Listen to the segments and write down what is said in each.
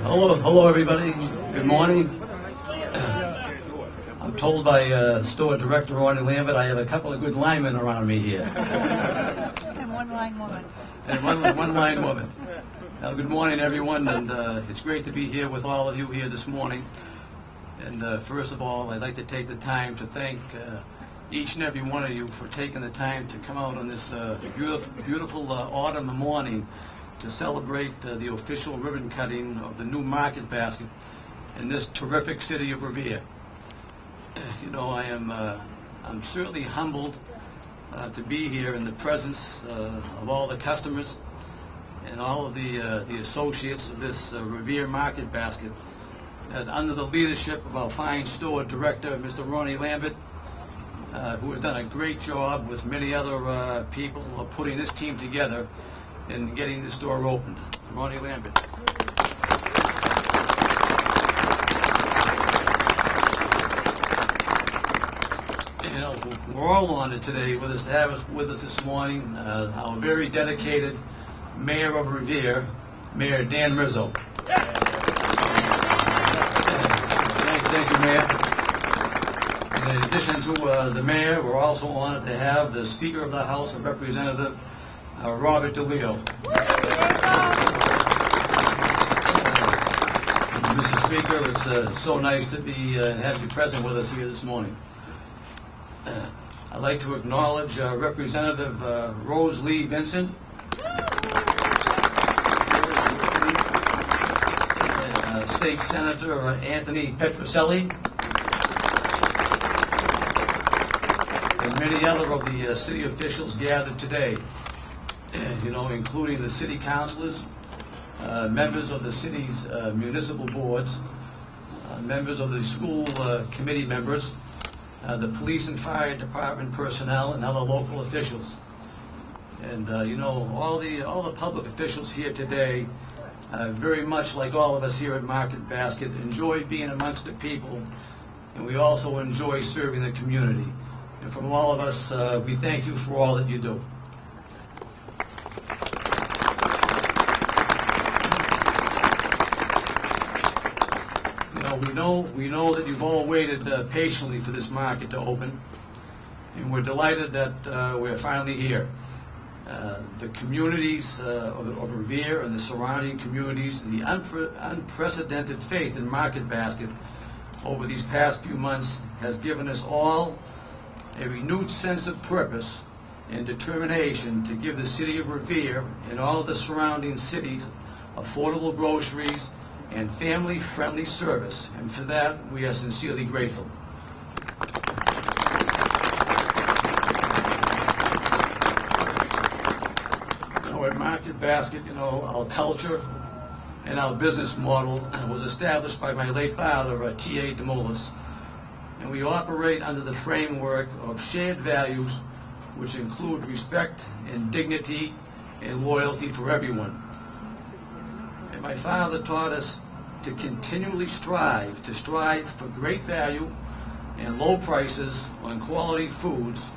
Hello, everybody. Good morning. I'm told by store director Ronnie Lambert I have a couple of good linemen around me here. And one line woman. And one line woman. Good morning, everyone, and it's great to be here with all of you here this morning. And first of all, I'd like to take the time to thank each and every one of you for taking the time to come out on this beautiful autumn morning to celebrate the official ribbon cutting of the new market basket in this terrific city of Revere. You know, I'm certainly humbled to be here in the presence of all the customers and all of the associates of this Revere market basket, and under the leadership of our fine store director, Mr. Ronnie Lambert, who has done a great job with many other people of putting this team together and getting the store opened. Ronnie Lambert. You know, we're all honored today with us to have with us this morning our very dedicated Mayor of Revere, Mayor Dan Rizzo. Thank you, Mayor. And in addition to the Mayor, we're also honored to have the Speaker of the House of Representatives, Robert DeLeo. Mr. Speaker, it's so nice to be have you present with us here this morning. I'd like to acknowledge Representative Rose Lee Vincent, State Senator Anthony Petroselli, and many other of the city officials gathered today. You know, including the city councilors, members of the city's municipal boards, members of the school committee members, the police and fire department personnel, and other local officials. And you know, all the public officials here today, very much like all of us here at Market Basket, enjoy being amongst the people, and we also enjoy serving the community. And from all of us, we thank you for all that you do. We know that you've all waited patiently for this market to open, and we're delighted that we're finally here. The communities of Revere and the surrounding communities, the unprecedented faith in Market Basket over these past few months has given us all a renewed sense of purpose and determination to give the city of Revere and all of the surrounding cities affordable groceries and family-friendly service, and for that we are sincerely grateful. You know, at Market Basket, you know, our culture and our business model was established by my late father, T.A. Demolis, and we operate under the framework of shared values which include respect and dignity and loyalty for everyone. And my father taught us to continually strive for great value and low prices on quality foods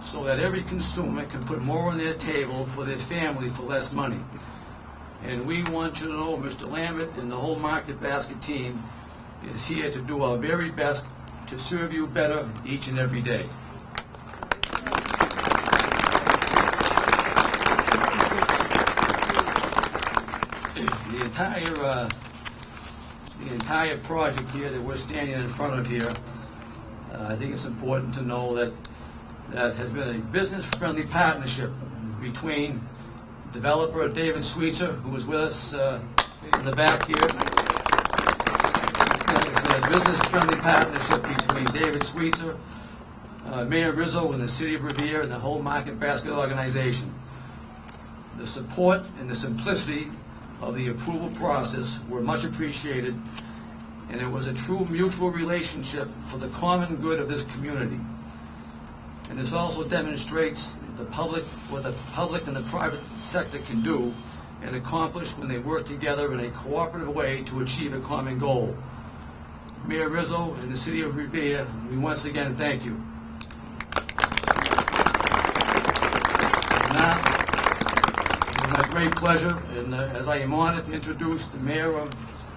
so that every consumer can put more on their table for their family for less money. And we want you to know Mr. Lambert and the whole Market Basket team is here to do our very best to serve you better each and every day. The entire project here that we're standing in front of here, I think it's important to know that that has been a business-friendly partnership between developer David Sweetser, who is with us in the back here. It's been a business-friendly partnership between David Sweetser, Mayor Rizzo, and the City of Revere, and the whole Market Basket organization. The support and the simplicity of the approval process were much appreciated, and it was a true mutual relationship for the common good of this community. And this also demonstrates what the public and the private sector can do and accomplish when they work together in a cooperative way to achieve a common goal. Mayor Rizzo and the City of Revere, we once again thank you. Now, it is my great pleasure, and as I am honored to introduce the Mayor of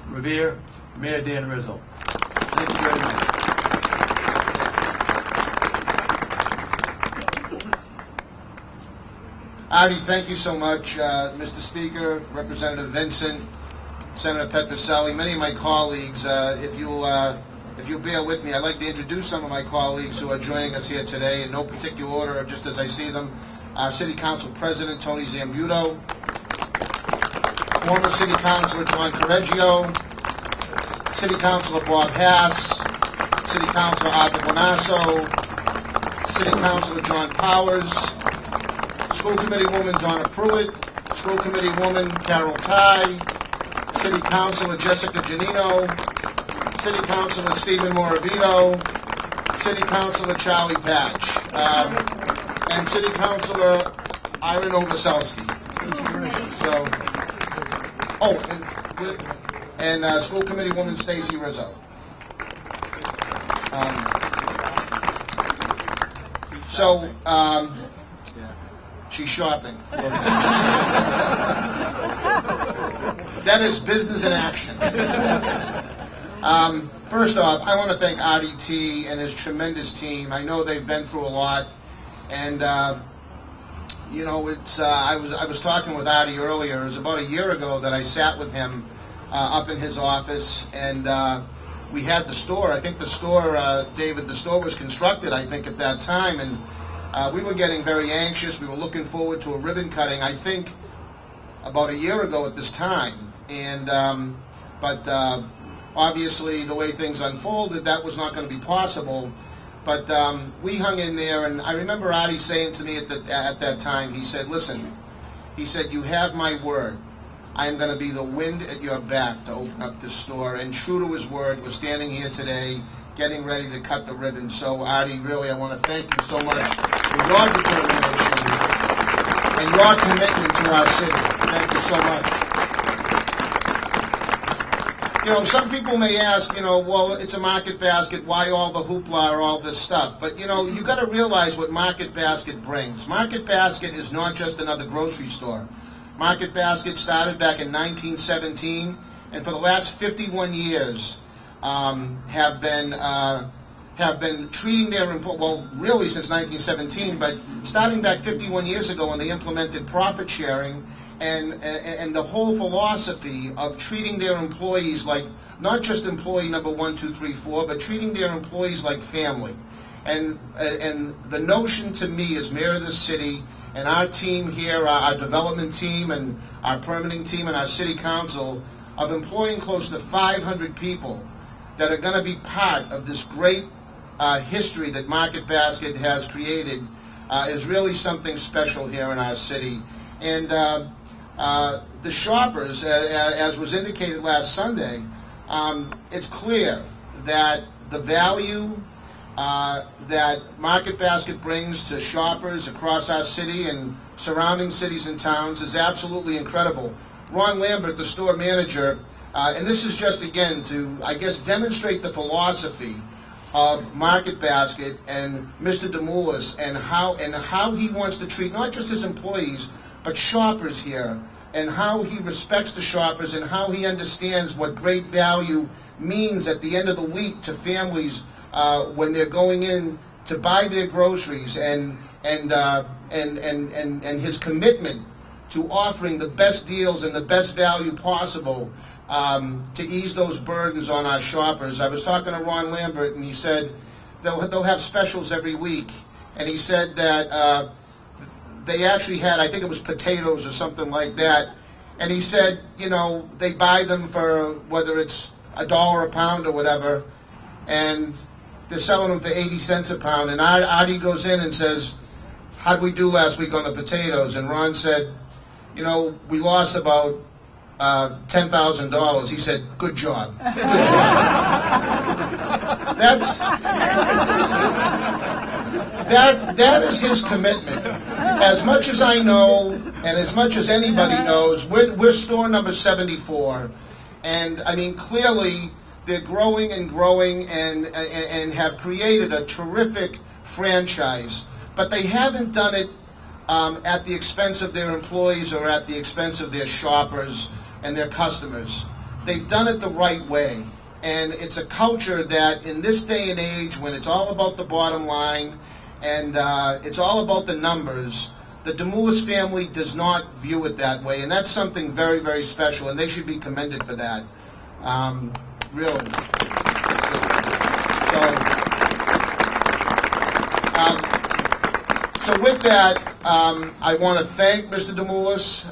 Revere, Mayor Dan Rizzo. Thank you very much. Artie, thank you so much, Mr. Speaker, Representative Vincent, Senator Petroselli, many of my colleagues. If you'll bear with me, I'd like to introduce some of my colleagues who are joining us here today in no particular order, just as I see them. City Council President Tony Zambuto, former City Councilor John Correggio, City Councilor Bob Hass, City Councilor Arthur Bonasso, City Councilor John Powers, School Committee Woman Donna Pruitt, School Committee Woman Carol Ty, City Councilor Jessica Giannino, City Councilor Stephen Moravito, City Councilor Charlie Patch, and City Councilor Iron Novoselsky. So, and School Committee Woman Stacy Rizzo. She's shopping. That is business in action. First off, I want to thank Artie T and his tremendous team. I know they've been through a lot, and you know, it's. I was talking with Artie earlier. It was about a year ago that I sat with him up in his office, and we had the store. I think the store, David, the store was constructed, I think, at that time, and we were getting very anxious. We were looking forward to a ribbon cutting, I think, about a year ago at this time. And but obviously, the way things unfolded, that was not going to be possible. But we hung in there, and I remember Artie saying to me at that time, he said, "Listen," he said, "you have my word. I am going to be the wind at your back to open up this store." And true to his word, we're standing here today, getting ready to cut the ribbon. So, Artie, really, I want to thank you so much for your determination and your commitment to our city. Thank you so much. You know, some people may ask, you know, well, it's a Market Basket, why all the hoopla or all this stuff? But, you know, you got to realize what Market Basket brings. Market Basket is not just another grocery store. Market Basket started back in 1917, and for the last 51 years have been treating their employees, well, really since 1917, but starting back 51 years ago when they implemented profit sharing and the whole philosophy of treating their employees like not just employee number 1, 2, 3, 4, but treating their employees like family. And the notion to me as mayor of the city, and our team here, our development team and our permitting team and our city council, of employing close to 500 people that are going to be part of this great history that Market Basket has created is really something special here in our city. And the shoppers, as was indicated last Sunday, it's clear that the value that Market Basket brings to shoppers across our city and surrounding cities and towns is absolutely incredible. Ron Lambert, the store manager, and this is just, again, to, I guess, demonstrate the philosophy of Market Basket and Mr. Demoulas and how he wants to treat not just his employees, but shoppers here, and how he respects the shoppers and how he understands what great value means at the end of the week to families when they're going in to buy their groceries, and his commitment to offering the best deals and the best value possible to ease those burdens on our shoppers. I was talking to Ron Lambert, and he said they'll have specials every week, and he said that they actually had, I think it was potatoes or something like that, and he said, you know, they buy them for whether it's $1 a pound or whatever, and they're selling them for 80 cents a pound. And Artie goes in and says, "How'd we do last week on the potatoes?" And Ron said, "You know, we lost about $10,000. He said, "Good job." Good job. That is his commitment. As much as I know, and as much as anybody knows, we're store number 74, and I mean, clearly they're growing and growing and have created a terrific franchise, but they haven't done it at the expense of their employees or at the expense of their shoppers and their customers. they've done it the right way. And it's a culture that in this day and age, when it's all about the bottom line and it's all about the numbers, the Demoulas family does not view it that way. And that's something very, very special, and they should be commended for that. Really. So with that, I want to thank Mr. Demoulas.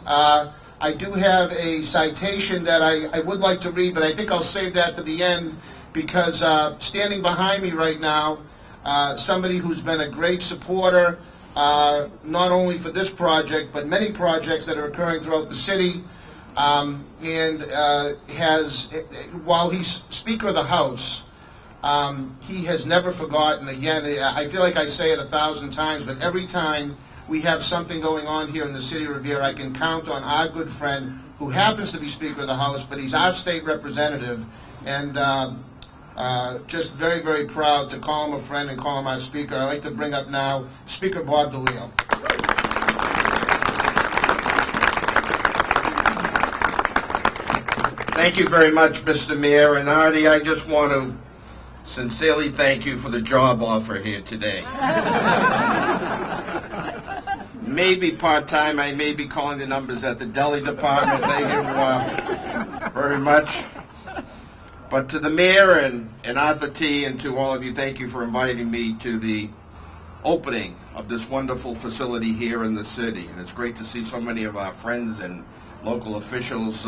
I do have a citation that I would like to read, but I think I'll save that for the end because standing behind me right now, somebody who's been a great supporter, not only for this project, but many projects that are occurring throughout the city, and has, while he's Speaker of the House, he has never forgotten. Again, I feel like I say it 1,000 times, but every time we have something going on here in the city of Revere, I can count on our good friend who happens to be Speaker of the House, but he's our state representative, and just very, very proud to call him a friend and call him our Speaker. I'd like to bring up now Speaker Bob DeLeo. Thank you very much, Mr. Mayor. And Artie, I just want to sincerely thank you for the job offer here today. Maybe part-time, I may be calling the numbers at the deli department. Thank you very much. But to the mayor and Arthur T. and to all of you, thank you for inviting me to the opening of this wonderful facility here in the city. And it's great to see so many of our friends and local officials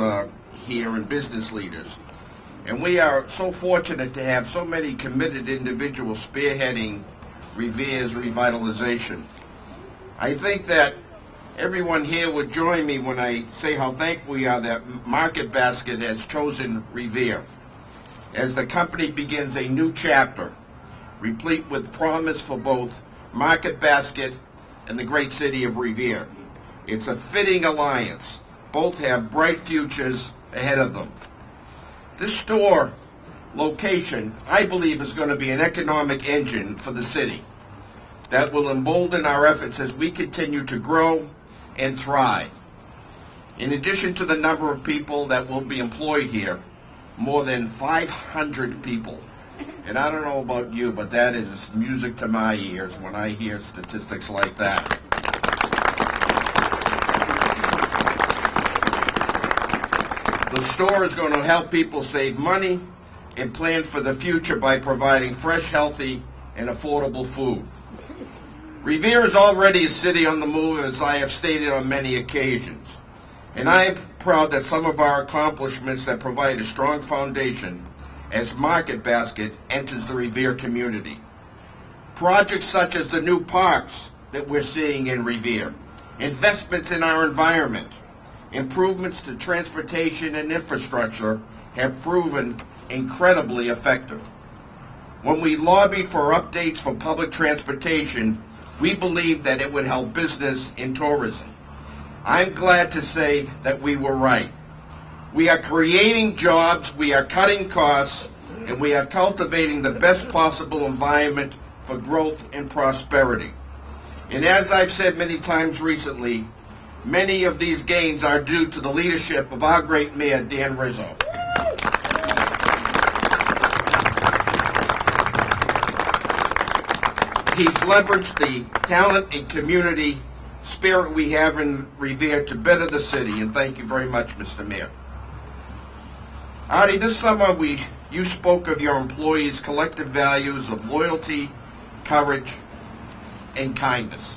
here and business leaders. And we are so fortunate to have so many committed individuals spearheading Revere's revitalization. I think that everyone here would join me when I say how thankful we are that Market Basket has chosen Revere as the company begins a new chapter, replete with promise for both Market Basket and the great city of Revere. It's a fitting alliance. Both have bright futures ahead of them. This store location, I believe, is going to be an economic engine for the city that will embolden our efforts as we continue to grow and thrive. In addition to the number of people that will be employed here, more than 500 people. And I don't know about you, but that is music to my ears when I hear statistics like that. The store is going to help people save money and plan for the future by providing fresh, healthy, and affordable food. Revere is already a city on the move, as I have stated on many occasions. And I am proud that some of our accomplishments that provide a strong foundation as Market Basket enters the Revere community. Projects such as the new parks that we're seeing in Revere, investments in our environment, improvements to transportation and infrastructure have proven incredibly effective. When we lobbied for updates for public transportation, we believed that it would help business in tourism. I'm glad to say that we were right. We are creating jobs, we are cutting costs, and we are cultivating the best possible environment for growth and prosperity. And as I've said many times recently, many of these gains are due to the leadership of our great mayor, Dan Rizzo. He's leveraged the talent and community spirit we have in Revere to better the city, and thank you very much, Mr. Mayor. Artie, this summer you spoke of your employees' collective values of loyalty, courage, and kindness.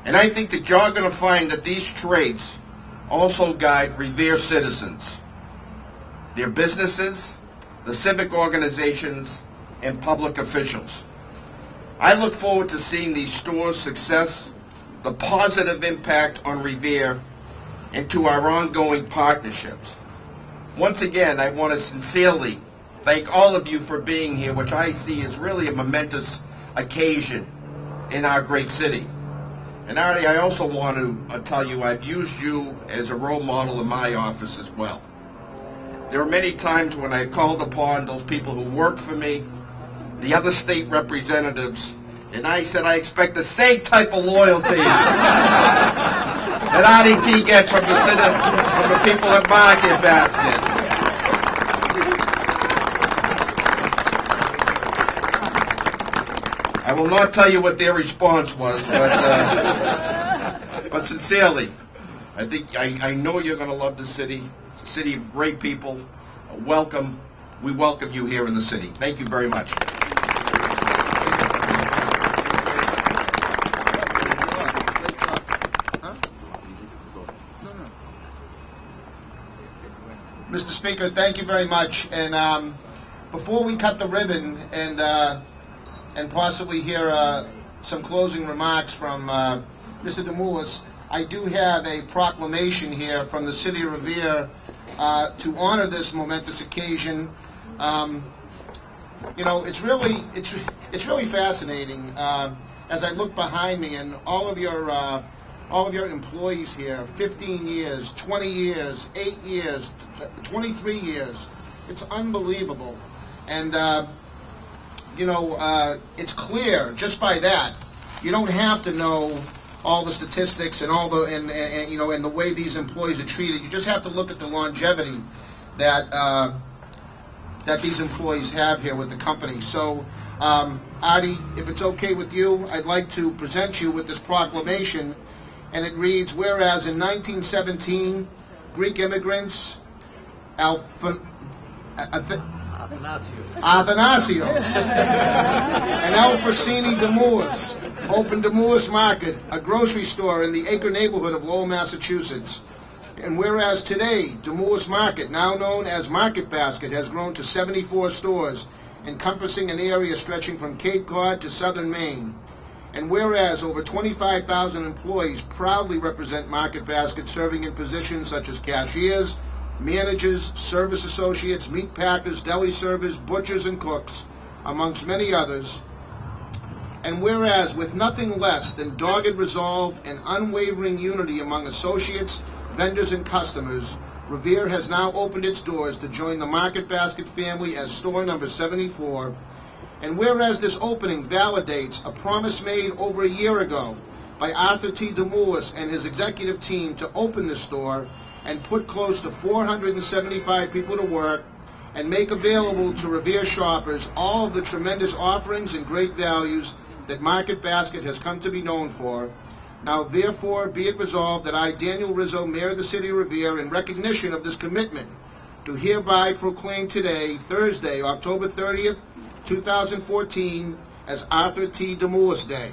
And I think that you're going to find that these traits also guide Revere citizens, their businesses, the civic organizations, and public officials. I look forward to seeing these stores' success, the positive impact on Revere, and to our ongoing partnerships. Once again, I want to sincerely thank all of you for being here, which I see as really a momentous occasion in our great city. And Artie, I also want to tell you I've used you as a role model in my office as well. There are many times when I've called upon those people who worked for me, the other state representatives, and I said I expect the same type of loyalty that Artie T gets from the people at Market Basket. will not tell you what their response was, but sincerely, I know you're going to love the city. It's a city of great people. Welcome. We welcome you here in the city. Thank you very much. Mr. Speaker, thank you very much. And before we cut the ribbon and possibly hear some closing remarks from Mr. Demoulas, I do have a proclamation here from the City of Revere to honor this momentous occasion. You know, it's really fascinating as I look behind me and all of your employees here, 15 years, 20 years, 8 years, 23 years. It's unbelievable. And, you know, it's clear just by that. You don't have to know all the statistics and all the, and you know, and the way these employees are treated. You just have to look at the longevity that, that these employees have here with the company. So, Artie, if it's okay with you, I'd like to present you with this proclamation. And it reads, whereas in 1917, Greek immigrants, Athanasios and Alfresini Demoulas opened Demoulas Market, a grocery store in the Acre neighborhood of Lowell, Massachusetts. And whereas today, Demoulas Market, now known as Market Basket, has grown to 74 stores, encompassing an area stretching from Cape Cod to southern Maine. And whereas over 25,000 employees proudly represent Market Basket, serving in positions such as cashiers, managers, service associates, meat packers, deli servers, butchers, and cooks, amongst many others. And whereas with nothing less than dogged resolve and unwavering unity among associates, vendors, and customers, Revere has now opened its doors to join the Market Basket family as store number 74. And whereas this opening validates a promise made over a year ago by Arthur T. Demoulas and his executive team to open the store and put close to 475 people to work and make available to Revere shoppers all of the tremendous offerings and great values that Market Basket has come to be known for. Now therefore be it resolved that I, Daniel Rizzo, Mayor of the City of Revere, in recognition of this commitment, do hereby proclaim today, Thursday, October 30th, 2014, as Arthur T. Demoulas Day.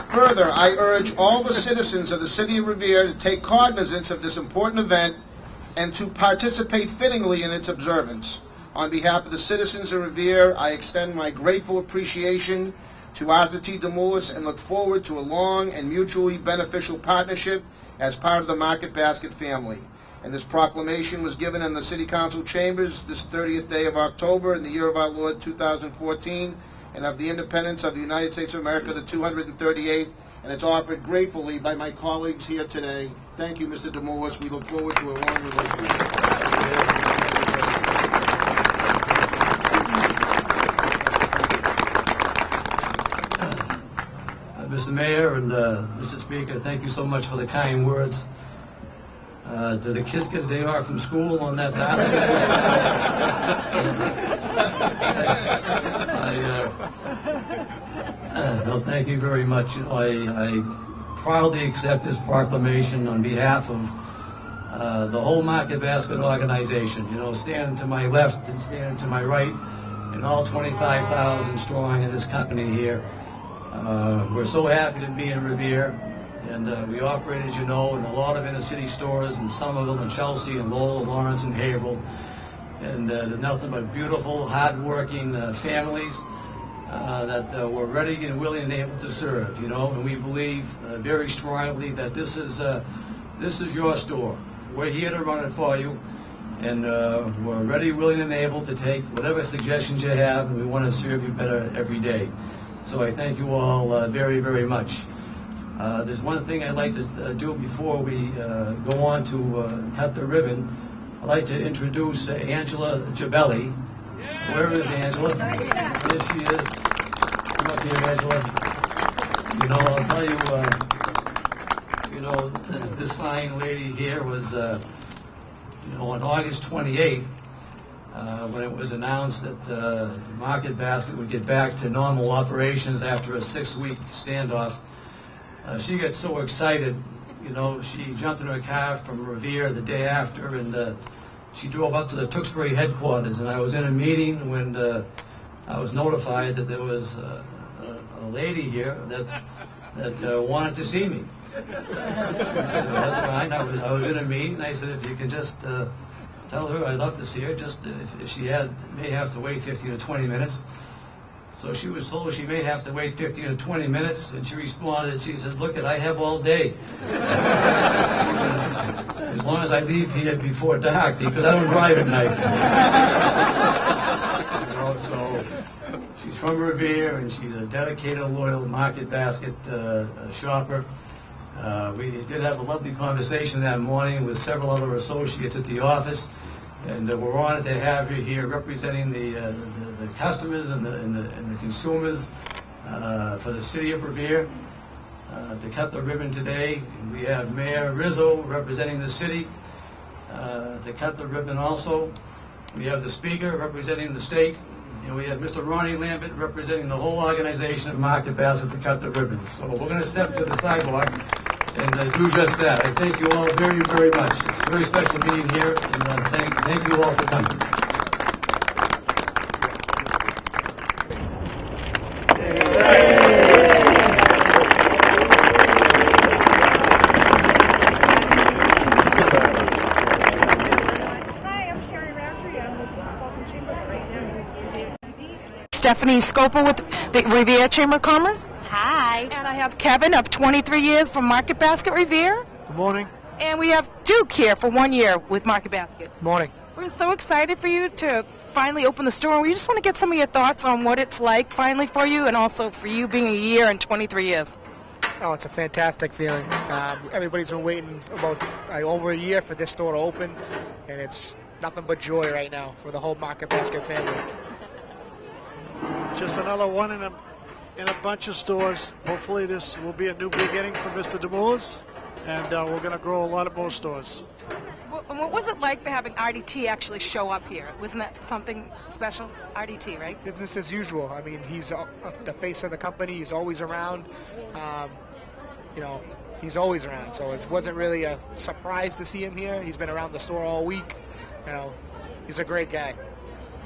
Further, I urge all the citizens of the City of Revere to take cognizance of this important event and to participate fittingly in its observance. On behalf of the citizens of Revere, I extend my grateful appreciation to Arthur T. Demoulas and look forward to a long and mutually beneficial partnership as part of the Market Basket family. And this proclamation was given in the City Council chambers this 30th day of October in the year of our Lord 2014, and of the independence of the United States of America, the 238th, and it's offered gratefully by my colleagues here today. Thank you, Mr. Demoulas. We look forward to a long relationship. Mr. Mayor and Mr. Speaker, thank you so much for the kind words. Do the kids get a day off from school on that time? Well, thank you very much. You know, I proudly accept this proclamation on behalf of the whole Market Basket organization. You know, standing to my left and standing to my right, and all 25,000 strong in this company here. We're so happy to be in Revere, and we operate, as you know, in a lot of inner-city stores in Somerville and Chelsea and Lowell and Lawrence and Haverhill. And there's nothing but beautiful, hard-working families that we're ready and willing and able to serve, you know. And we believe very strongly that this is your store. We're here to run it for you, and we're ready, willing, and able to take whatever suggestions you have, and we want to serve you better every day. So I thank you all very, very much. There's one thing I'd like to do before we go on to cut the ribbon. I'd like to introduce Angela Gibelli. Yeah. Where is Angela? Here she is. Come up here, Angela. You know, I'll tell you, you know, this fine lady here was, you know, on August 28th, when it was announced that Market Basket would get back to normal operations after a 6-week standoff. She got so excited, you know, she jumped in her car from Revere the day after, and she drove up to the Tewksbury headquarters. And I was in a meeting when I was notified that there was a lady here that wanted to see me. I said, well, that's fine. I was in a meeting. I said, if you can just tell her I'd love to see her, just if she may have to wait 15 or 20 minutes. So she was told she may have to wait 15 or 20 minutes, and she responded, she said, look, I have all day. She says, as long as I leave here before dark, because I don't drive at night. You know, so she's from Revere, and she's a dedicated, loyal Market Basket shopper. We did have a lovely conversation that morning with several other associates at the office, and we're honored to have you here representing the customers and the consumers for the city of Revere to cut the ribbon today. We have Mayor Rizzo representing the city to cut the ribbon also. We have the Speaker representing the state. And we have Mr. Ronnie Lambert representing the whole organization of Market Basket to cut the ribbons. So we're going to step to the sidewalk and do just that. I thank you all very, very much. It's a very special meeting here, and thank you all for coming. Hi, I'm Sherry Roundtree. I'm with the Sponsor Chamber right now with RevereTV. Stephanie Scopa with the Revere Chamber of Commerce. Hi. And I have Kevin of 23 years from Market Basket Revere. Good morning. And we have Duke here for 1 year with Market Basket. Morning. We're so excited for you to finally open the store. We just want to get some of your thoughts on what it's like finally for you, and also for you being a year and 23 years. Oh, it's a fantastic feeling. Everybody's been waiting about over a year for this store to open, and it's nothing but joy right now for the whole Market Basket family. Just another one in a bunch of stores. Hopefully this will be a new beginning for Mr. DeMoulins, and we're going to grow a lot of more stores. What was it like for having RDT actually show up here? Wasn't that something special? RDT, right? Business as usual. I mean, he's the face of the company. He's always around. You know, he's always around. So it wasn't really a surprise to see him here. He's been around the store all week. You know, he's a great guy.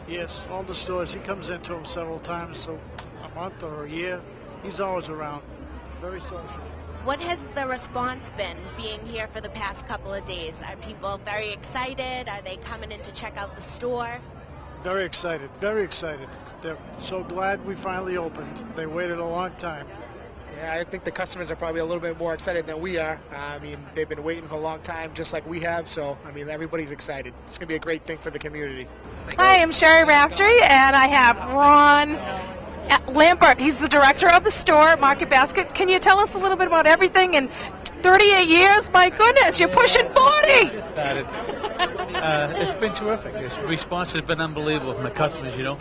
Yes, all the stores. He comes into them several times, so a month or a year. He's always around. Very social. What has the response been being here for the past couple of days? Are people very excited? Are they coming in to check out the store? Very excited. Very excited. They're so glad we finally opened. They waited a long time. Yeah, I think the customers are probably a little bit more excited than we are. I mean, they've been waiting for a long time, just like we have. So, I mean, everybody's excited. It's going to be a great thing for the community. Hi, I'm Sherry Roundtree, and I have Ron Lambert. He's the director of the store, Market Basket. Can you tell us a little bit about everything? In 38 years, my goodness, you're pushing 40. It's been terrific. The response has been unbelievable from the customers. You know,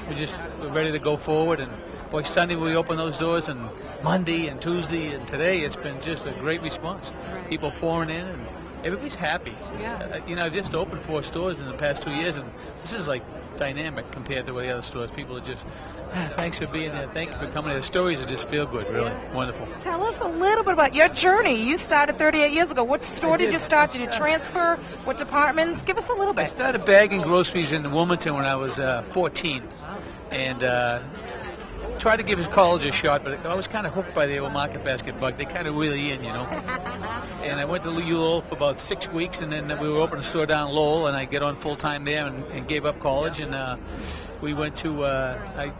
we're ready to go forward. And boy, Sunday we open those doors, and Monday and Tuesday and today, it's been just a great response. People pouring in, and everybody's happy. You know, I just opened 4 stores in the past 2 years, and this is like dynamic compared to the other stores. People are just, thanks for being there. Thank you for coming here. The stories just feel good, really. Wonderful. Tell us a little bit about your journey. You started 38 years ago. What store did you start? Did you transfer? What departments? Give us a little bit. I started bagging groceries in Wilmington when I was 14, and tried to give his college a shot, but I was kind of hooked by the old Market Basket bug. They kind of wheel you in, you know. And I went to Lowell for about 6 weeks, and then we were opening a store down Lowell, and I get on full-time there and gave up college, and we went to, I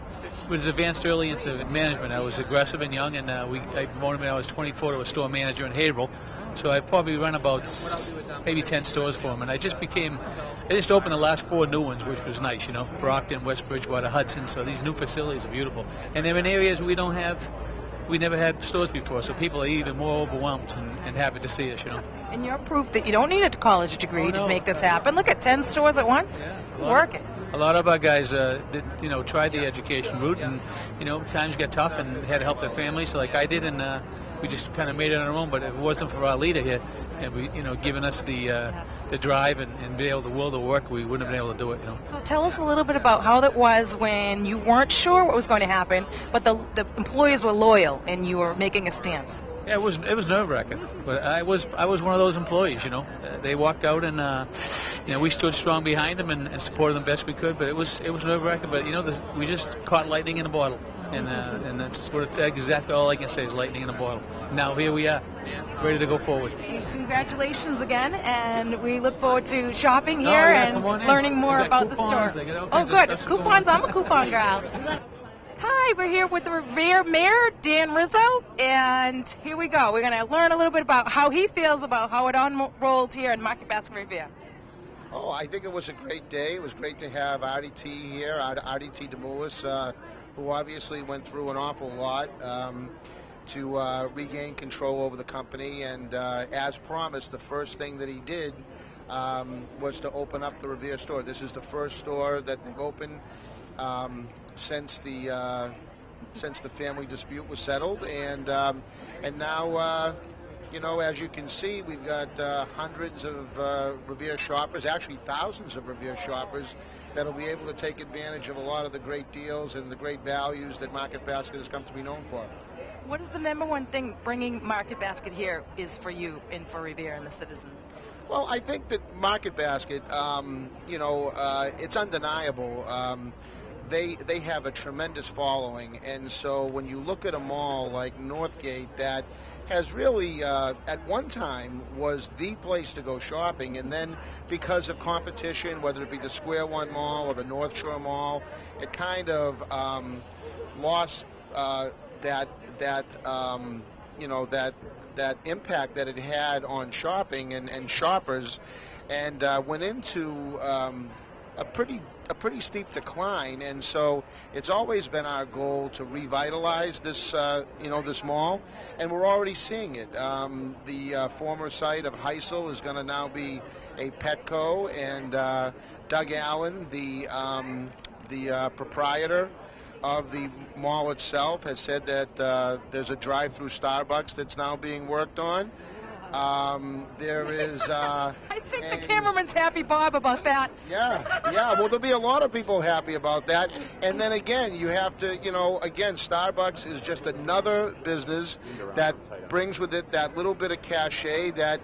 was advanced early into management. I was aggressive and young, and I promoted when I was 24 to a store manager in Haverhill. So I probably run about maybe 10 stores for him, and I just opened the last 4 new ones, which was nice, you know, Brockton, West Bridgewater, Hudson. So these new facilities are beautiful, and they're in areas we never had stores before. So people are even more overwhelmed and happy to see us, you know. And you're proof that you don't need a college degree to make this happen. Look at 10 stores at once. Yeah, working. A lot of our guys tried the education route, and times get tough and had to help their families, like I did, and we just kind of made it on our own. But if it wasn't for our leader here, and we, giving us the drive and be able to will the work, we wouldn't have been able to do it. So tell us a little bit about how that was when you weren't sure what was going to happen, but the employees were loyal and you were making a stance. Yeah, it was nerve-wracking, but I was one of those employees. They walked out and we stood strong behind them and supported them best we could. But it was nerve-wracking. But we just caught lightning in a bottle, and that's exactly all I can say is lightning in a bottle. Now here we are, ready to go forward. Congratulations again, and we look forward to shopping here and learning more about the store. Oh, good. Coupons. I'm a coupon girl. Hi, we're here with the Revere Mayor, Dan Rizzo, and here we go. We're going to learn a little bit about how he feels about how it unrolled here in Market Basket Revere. Oh, I think it was a great day. It was great to have RDT here, RDT DeMoulis, who obviously went through an awful lot to regain control over the company. And as promised, the first thing that he did was to open up the Revere store. This is the first store that they've opened since the family dispute was settled, and now as you can see, we've got hundreds of Revere shoppers, actually thousands of Revere shoppers, that'll be able to take advantage of a lot of the great deals and the great values that Market Basket has come to be known for. What is the number one thing bringing Market Basket here is for you and for Revere and the citizens? Well, I think that Market Basket, it's undeniable. They have a tremendous following, and so when you look at a mall like Northgate that has really, at one time, was the place to go shopping, and then because of competition, whether it be the Square One Mall or the North Shore Mall, it kind of lost that impact that it had on shopping and shoppers, and went into a pretty steep decline. And so it's always been our goal to revitalize this this mall, and we're already seeing it. The former site of Heisel is going to now be a Petco, and Doug Allen, the proprietor of the mall itself, has said that there's a drive-through Starbucks that's now being worked on. There is. I think the cameraman's happy, Bob, about that. Yeah. Well, there'll be a lot of people happy about that. And then again, you have to, Starbucks is just another business that brings with it that little bit of cachet that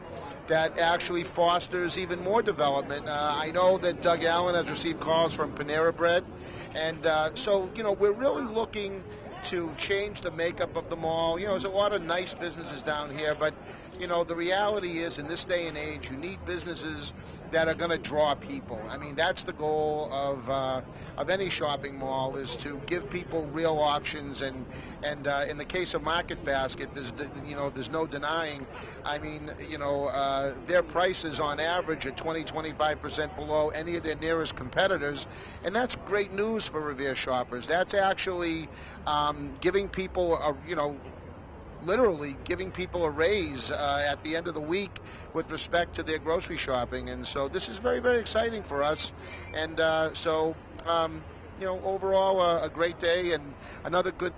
actually fosters even more development. I know that Doug Allen has received calls from Panera Bread, and so we're really looking to change the makeup of the mall. There's a lot of nice businesses down here, but the reality is, in this day and age, you need businesses that are going to draw people. I mean, that's the goal of any shopping mall, is to give people real options. And in the case of Market Basket, there's no denying. I mean, their prices on average are 20-25% below any of their nearest competitors, and that's great news for Revere shoppers. That's actually giving people literally giving people a raise at the end of the week with respect to their grocery shopping. And so this is very, very exciting for us. And overall a great day, and another good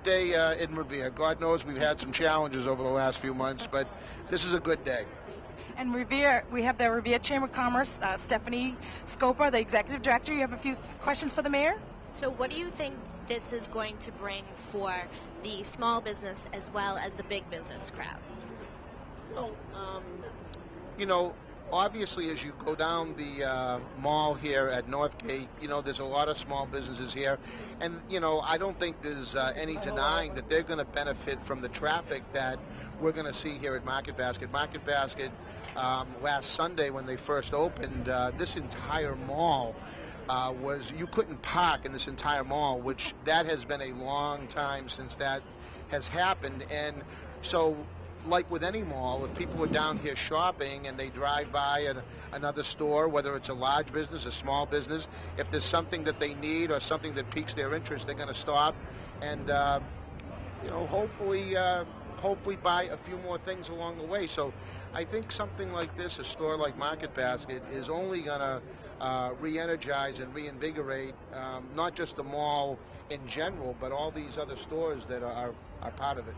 day in Revere. God knows we've had some challenges over the last few months, but this is a good day. And Revere, we have the Revere Chamber of Commerce, Stephanie Scopa, the executive director. You have a few questions for the mayor? So what do you think this is going to bring for the small business as well as the big business crowd? Well, obviously, as you go down the mall here at Northgate, there's a lot of small businesses here. And, I don't think there's any denying that they're going to benefit from the traffic that we're going to see here at Market Basket. Market Basket, last Sunday when they first opened, this entire mall you couldn't park in this entire mall, which that has been a long time since that has happened. And so, like with any mall, if people are down here shopping and they drive by another store, whether it's a large business, a small business, if there's something that they need or something that piques their interest, they're going to stop and hopefully buy a few more things along the way. So I think something like this, a store like Market Basket, is only going to re-energize and reinvigorate not just the mall in general, but all these other stores that are part of it.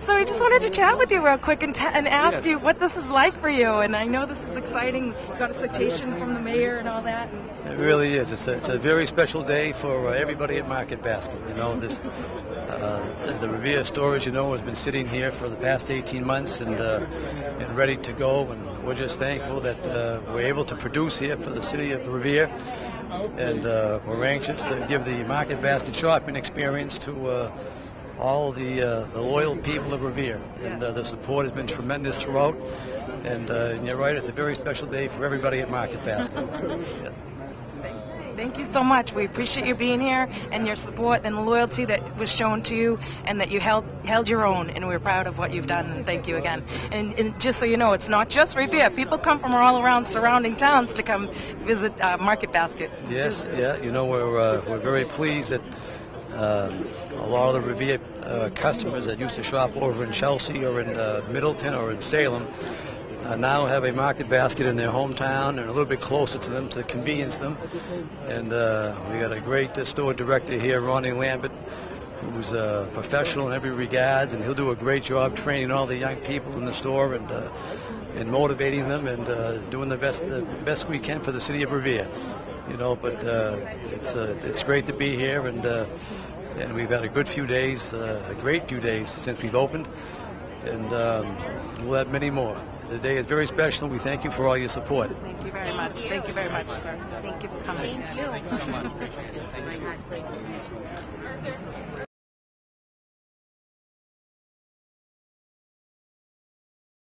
So I just wanted to chat with you real quick and ask you what this is like for you. And I know this is exciting. You got a citation from the mayor and all that. It really is. It's a very special day for everybody at Market Basket. You know, the Revere store, as you know, has been sitting here for the past 18 months and ready to go. And we're just thankful that we're able to produce here for the city of Revere. And we're anxious to give the Market Basket shopping experience to all the loyal people of Revere, and the support has been tremendous throughout. And you're right, it's a very special day for everybody at Market Basket. Yeah. Thank you so much. We appreciate you being here and your support and the loyalty that was shown to you, and that you held your own. And we're proud of what you've done. And thank you again. And just so you know, it's not just Revere. People come from all around surrounding towns to come visit Market Basket. Yes, yeah. You know, we're very pleased that a lot of the Revere customers that used to shop over in Chelsea or in Middleton or in Salem now have a Market Basket in their hometown and a little bit closer to them to convenience them. And we got a great store director here, Ronnie Lambert, who's a professional in every regard, and he'll do a great job training all the young people in the store and motivating them and doing the best we can for the city of Revere. You know, but it's great to be here, and we've had a good few days, a great few days since we've opened, and we'll have many more. The day is very special. We thank you for all your support. Thank you very much. Thank you very much, sir. Thank you for coming. Thank you.